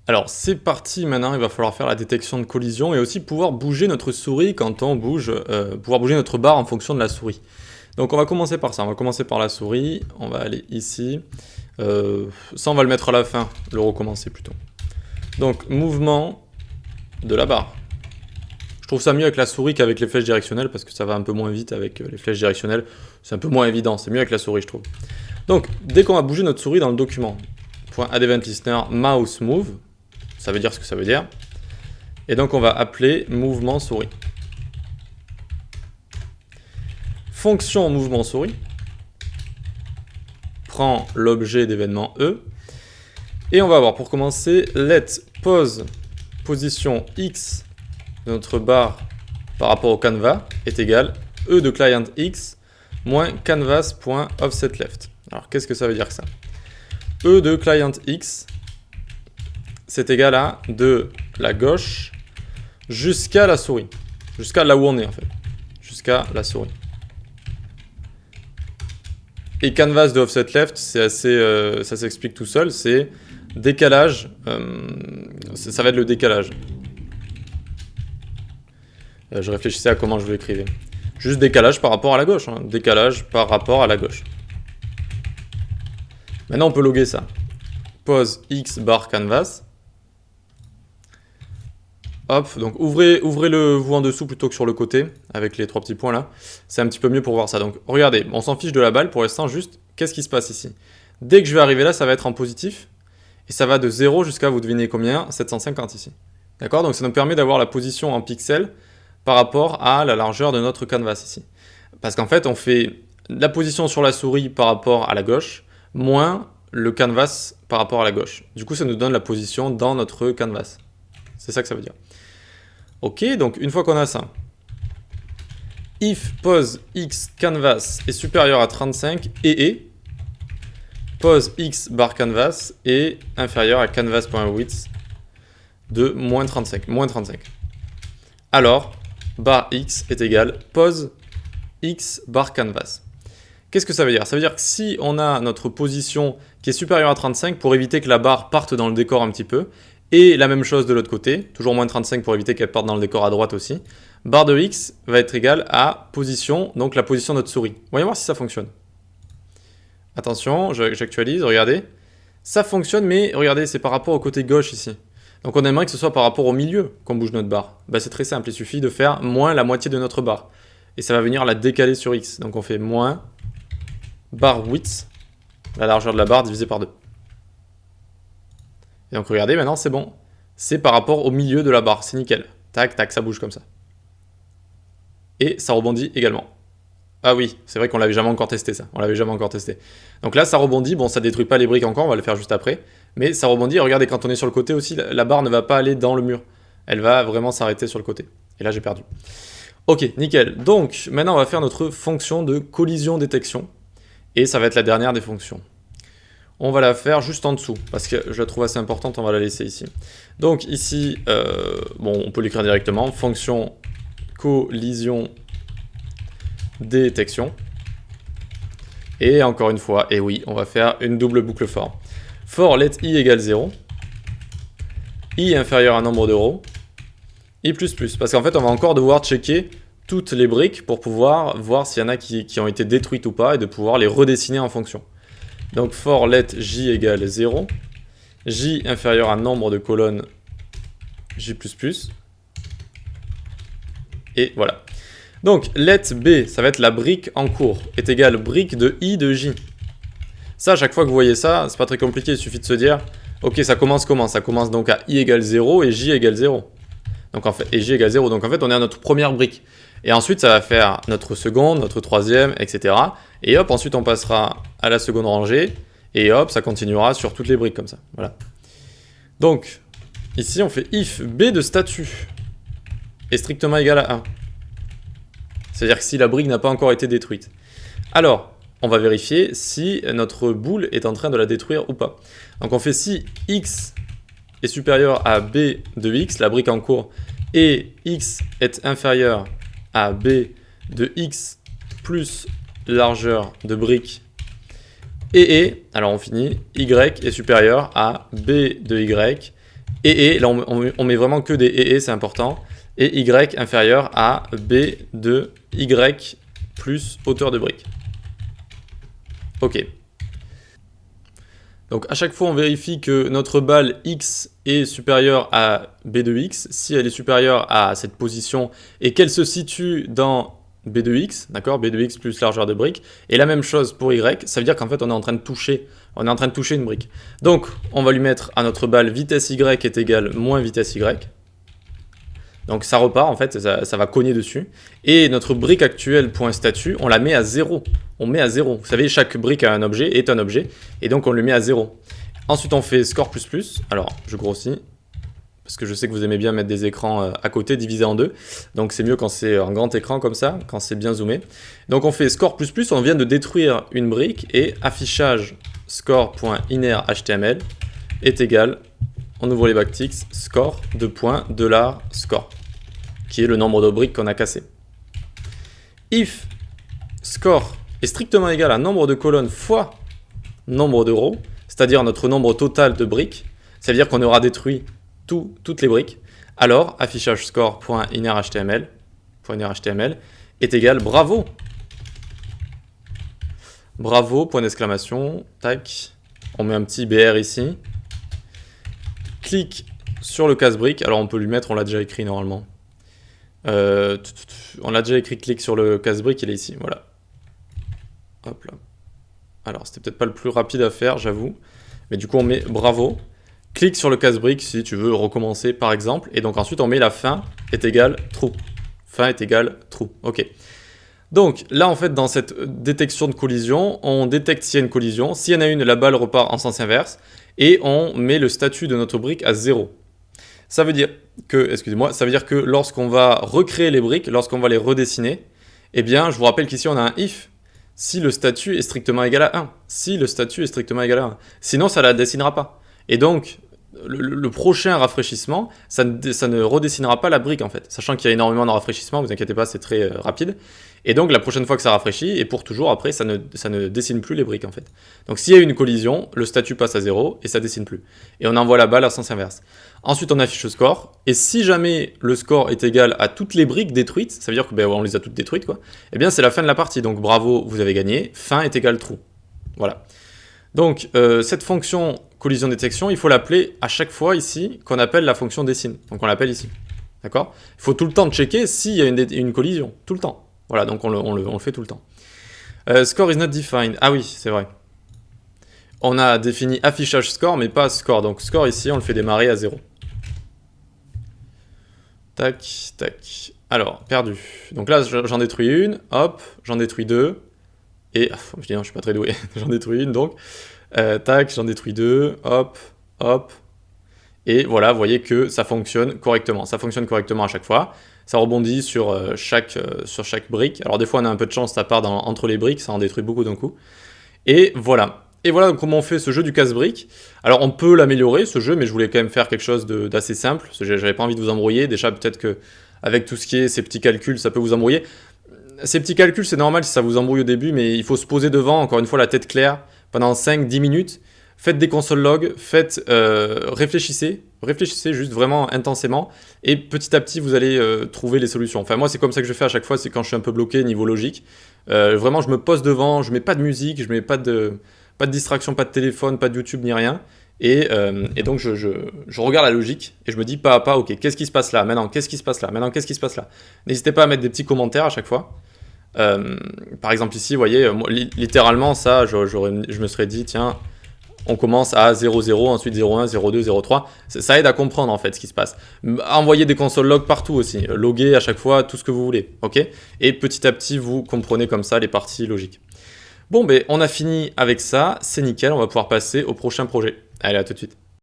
Alors c'est parti, maintenant il va falloir faire la détection de collision et aussi pouvoir bouger notre souris quand on bouge, pouvoir bouger notre barre en fonction de la souris. Donc on va commencer par ça, on va commencer par la souris, on va aller ici, ça on va le mettre à la fin, le recommencer plutôt. Donc mouvement de la barre. Je trouve ça mieux avec la souris qu'avec les flèches directionnelles parce que ça va un peu moins vite avec les flèches directionnelles, c'est un peu moins évident, c'est mieux avec la souris je trouve. Donc dès qu'on va bouger notre souris dans le document, .add_event_listener mouse move, ça veut dire ce que ça veut dire. Et donc on va appeler mouvement souris. Fonction mouvement souris prend l'objet d'événement E. Et on va avoir pour commencer let pose position X de notre barre par rapport au canvas est égal E de client X moins canvas.offsetLeft. Alors qu'est-ce que ça veut dire que ça? E de client X c'est égal à de la gauche jusqu'à la souris. Jusqu'à là où on est en fait. Jusqu'à la souris. Et canvas de offset left, c'est assez, ça s'explique tout seul, c'est décalage, ça va être le décalage. Je réfléchissais à comment je l'écrivais. Juste décalage par rapport à la gauche, hein. Décalage par rapport à la gauche. Maintenant on peut loguer ça. Pose x bar canvas. Hop, donc ouvrez-le vous en dessous plutôt que sur le côté, avec les trois petits points là. C'est un petit peu mieux pour voir ça. Donc regardez, on s'en fiche de la balle pour l'instant, juste qu'est-ce qui se passe ici? Dès que je vais arriver là, ça va être en positif, et ça va de 0 jusqu'à, vous devinez combien? 750 ici. D'accord? Donc ça nous permet d'avoir la position en pixels par rapport à la largeur de notre canvas ici. Parce qu'en fait, on fait la position sur la souris par rapport à la gauche, moins le canvas par rapport à la gauche. Du coup, ça nous donne la position dans notre canvas. C'est ça que ça veut dire. Ok, donc une fois qu'on a ça, if pose x canvas est supérieur à 35 et pose x bar canvas est inférieur à canvas.width de moins 35. Alors, bar x est égal pose x bar canvas. Qu'est-ce que ça veut dire? Ça veut dire que si on a notre position qui est supérieure à 35 pour éviter que la barre parte dans le décor un petit peu, et la même chose de l'autre côté, toujours moins 35 pour éviter qu'elle parte dans le décor à droite aussi, barre de x va être égale à position, donc la position de notre souris. Voyons voir si ça fonctionne. Attention, j'actualise, regardez. Ça fonctionne, mais regardez, c'est par rapport au côté gauche ici. Donc on aimerait que ce soit par rapport au milieu qu'on bouge notre barre. Bah, c'est très simple, il suffit de faire moins la moitié de notre barre. Et ça va venir la décaler sur x. Donc on fait moins bar width, la largeur de la barre divisée par 2. Et donc regardez, maintenant c'est bon. C'est par rapport au milieu de la barre, c'est nickel. Tac, tac, ça bouge comme ça. Et ça rebondit également. Ah oui, c'est vrai qu'on l'avait jamais encore testé ça. On l'avait jamais encore testé. Donc là, ça rebondit. Bon, ça détruit pas les briques encore, on va le faire juste après. Mais ça rebondit. Et regardez, quand on est sur le côté aussi, la barre ne va pas aller dans le mur. Elle va vraiment s'arrêter sur le côté. Et là, j'ai perdu. Ok, nickel. Donc, maintenant, on va faire notre fonction de collision détection. Et ça va être la dernière des fonctions. On va la faire juste en dessous, parce que je la trouve assez importante, on va la laisser ici. Donc ici, bon, on peut l'écrire directement, fonction collision détection. Et encore une fois, et oui, on va faire une double boucle for. For let i égale 0, i inférieur à nombre de rows, i++, parce qu'en fait, on va encore devoir checker toutes les briques pour pouvoir voir s'il y en a qui ont été détruites ou pas, et de pouvoir les redessiner en fonction. Donc for let j égale 0, j inférieur à nombre de colonnes j++, et voilà. Donc let b, ça va être la brique en cours, est égal brique de i de j. Ça, à chaque fois que vous voyez ça, c'est pas très compliqué, il suffit de se dire, ok, ça commence comment? Ça commence donc à i égale 0 et j égale 0. Donc en fait, et j égale 0, donc en fait on est à notre première brique. Et ensuite ça va faire notre seconde, notre troisième, etc. Et hop, ensuite on passera à la seconde rangée, et hop, ça continuera sur toutes les briques comme ça. Voilà. Donc, ici on fait if b de statut est strictement égal à 1. C'est-à-dire que si la brique n'a pas encore été détruite. Alors, on va vérifier si notre boule est en train de la détruire ou pas. Donc on fait si x est supérieur à b de x, la brique en cours, et x est inférieur à b de x plus largeur de brique alors on finit, y est supérieur à b de y Et là on met vraiment que des et c'est important. Et y inférieur à b de y plus hauteur de brique. Ok. Donc à chaque fois on vérifie que notre balle x est supérieure à b de x. Si elle est supérieure à cette position et qu'elle se situe dans b de x, d'accord, b de x plus largeur de brique. Et la même chose pour y, ça veut dire qu'en fait on est en train de toucher une brique. Donc on va lui mettre à notre balle vitesse y est égale moins vitesse y. Donc ça repart en fait, ça va cogner dessus. Et notre brique actuelle point statut, on la met à 0. On met à 0. Vous savez, chaque brique a un objet, est un objet, et donc on le met à 0. Ensuite on fait score plus plus. Alors je grossis, parce que je sais que vous aimez bien mettre des écrans à côté, divisés en deux. Donc c'est mieux quand c'est un grand écran comme ça, quand c'est bien zoomé. Donc on fait score plus plus, on vient de détruire une brique, et affichage score.inner.html est égal, on ouvre les backticks, score, $score, qui est le nombre de briques qu'on a cassé. If score est strictement égal à nombre de colonnes fois nombre de rows, c'est-à-dire notre nombre total de briques, ça veut dire qu'on aura détruit toutes les briques, alors affichage score.inner.html est égal bravo. Bravo, point d'exclamation, tac, on met un petit BR ici. Clique sur le casse-brique, alors on peut lui mettre, on l'a déjà écrit normalement. On l'a déjà écrit, clique sur le casse-brique, il est ici, voilà. Hop là. Alors c'était peut-être pas le plus rapide à faire, j'avoue. Mais du coup on met bravo. Clique sur le casse-brique si tu veux recommencer par exemple. Et donc ensuite on met la fin est égale true. Fin est égale true, ok. Donc là en fait dans cette détection de collision, on détecte s'il y a une collision. S'il y en a une, la balle repart en sens inverse. Et on met le statut de notre brique à 0. Ça veut dire que, excusez-moi, ça veut dire que lorsqu'on va recréer les briques, lorsqu'on va les redessiner, eh bien, je vous rappelle qu'ici on a un if. Si le statut est strictement égal à 1. Si le statut est strictement égal à 1. Sinon, ça ne la dessinera pas. Et donc, le prochain rafraîchissement, ça ne redessinera pas la brique en fait. Sachant qu'il y a énormément de rafraîchissement, vous inquiétez pas, c'est très rapide. Et donc la prochaine fois que ça rafraîchit, et pour toujours après, ça ne dessine plus les briques en fait. Donc s'il y a une collision, le statut passe à 0 et ça dessine plus. Et on envoie la balle à sens inverse. Ensuite on affiche le score, et si jamais le score est égal à toutes les briques détruites, ça veut dire que on les a toutes détruites quoi, et bien c'est la fin de la partie, donc bravo, vous avez gagné, fin est égal true. Voilà. Donc cette fonction collision détection, il faut l'appeler à chaque fois ici qu'on appelle la fonction dessine. Donc on l'appelle ici. D'accord? Il faut tout le temps checker s'il y a une collision, tout le temps. Voilà, donc on le fait tout le temps. Score is not defined. Ah oui, c'est vrai. On a défini affichage score, mais pas score. Donc score ici, on le fait démarrer à 0. Tac, tac. Alors, perdu. Donc là, j'en détruis une. Hop, j'en détruis deux. Et, je dis non, je suis pas très doué. J'en détruis une, donc. Tac, j'en détruis deux. Hop, hop. Et voilà, vous voyez que ça fonctionne correctement. Ça fonctionne correctement à chaque fois. Ça rebondit sur chaque brique. Alors des fois on a un peu de chance, ça part entre les briques, ça en détruit beaucoup d'un coup. Et voilà. Et voilà comment on fait ce jeu du casse-brique. Alors on peut l'améliorer ce jeu, mais je voulais quand même faire quelque chose d'assez simple. J'avais pas envie de vous embrouiller. Déjà peut-être que avec tout ce qui est ces petits calculs, ça peut vous embrouiller. Ces petits calculs, c'est normal si ça vous embrouille au début, mais il faut se poser devant, encore une fois, la tête claire, pendant 5-10 minutes. Faites des console logs, réfléchissez juste vraiment intensément, et petit à petit, vous allez trouver les solutions. Enfin, moi, c'est comme ça que je fais à chaque fois, c'est quand je suis un peu bloqué niveau logique. Vraiment, je me pose devant, je mets pas de musique, je mets pas de distraction, pas de téléphone, pas de YouTube, ni rien. Et donc, je regarde la logique, et je me dis pas à pas, ok, qu'est-ce qui se passe là? Maintenant, qu'est-ce qui se passe là? Maintenant, qu'est-ce qui se passe là? N'hésitez pas à mettre des petits commentaires à chaque fois. Par exemple, ici, vous voyez, moi, littéralement, ça, je me serais dit, tiens, on commence à 0,0, ensuite 0,1, 0,2, 0,3. Ça aide à comprendre en fait ce qui se passe. Envoyez des console logs partout aussi. Loguez à chaque fois tout ce que vous voulez. Ok? Et petit à petit, vous comprenez comme ça les parties logiques. Bon, ben, on a fini avec ça. C'est nickel. On va pouvoir passer au prochain projet. Allez, à tout de suite.